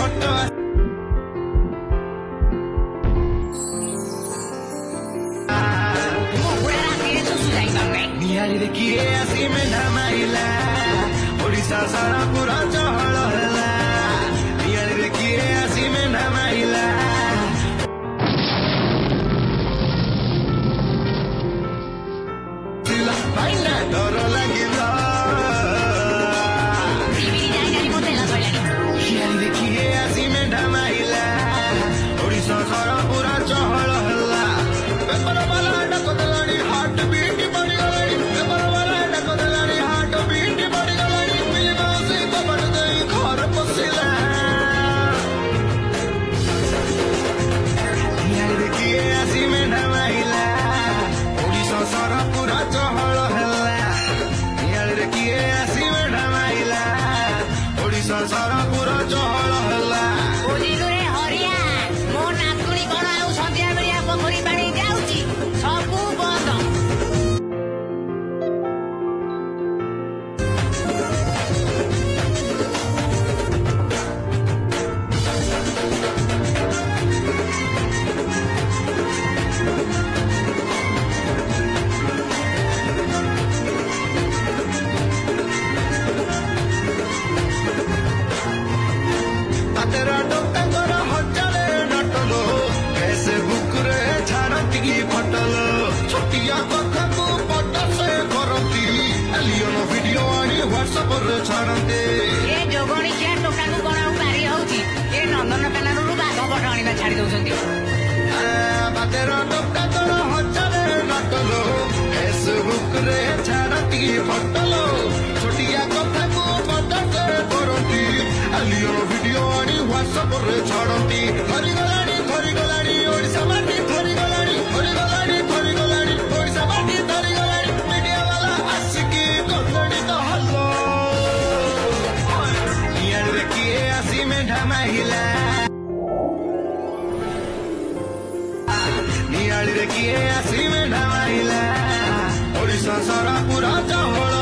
photo ନିଆଳିରେ କିଏ ଆସି ମେଣ୍ଢା ମାଇଲା ଓଡ଼ିଶା ସାରା ପୁରା ଚହଳ ହେଲା ନିଆଳିରେ କିଏ ଆସି ମେଣ୍ଢା ମାଇଲା ମାଇଲା ଡର ଲାଗିଲା ନିଆଳିରେ କିଏ ଆସି ମେଣ୍ଢା ମାଇଲା ଓଡ଼ିଶା ସାରା ପୁରା ଚହଳ ହେଲା ବେପାର ବାଲା ଡାକ ଦେଲାଣି ହାର୍ଟ ବିଟ୍ ବଢିଗଲାଣି ବେପାର ବାଲା ଡାକ ଦେଲାଣି ହାର୍ଟ ବିଟ୍ ବଢିଗଲାଣି ମିଲି ମାଉସୀ କବାଟ ଦେଇ ଘର ପଶିଲା ନିଆଳିରେ କିଏ ଆସି ମେଣ୍ଢା ମାଇଲା ଓଡ଼ିଶା ସାରା ପୁରା ଚହଳ ହେଲା ନିଆଳିରେ କିଏ ଆସି ମେଣ୍ଢା ମାଇଲା ଓଡ଼ିଶା ସାରା ପୁରା ଚହଳ ହେଲା तेरा डोंगर हजारे नटलो फेसबुक रे छाड़ती फटलो छोटिया कथा को पटा से करती एलियन वीडियो आनी व्हाट्सएप रे छाड़ते ए जोगणी क्या टोका को कोना पारी होउची ए नंदनकानन रु बाघ पट आनिबा छाड़ी दउसंती तेरा डोंगर हजारे नटलो फेसबुक रे छाड़ती फटलो छोटिया कथा को पटा से करती एलियन वीडियो आनी व्हाट्सएप रे छाड़ती धरिगलानी ओडिशा माटी धरिगलानी ओडिशा माटी धरिगलानी मीडिया वाला आसिकी गलणी तो हल्लो नियारे किए आसी मेंढा माहिला नियारे किए आसी मेंढा माहिला ओडिशा सारा पूरा चहल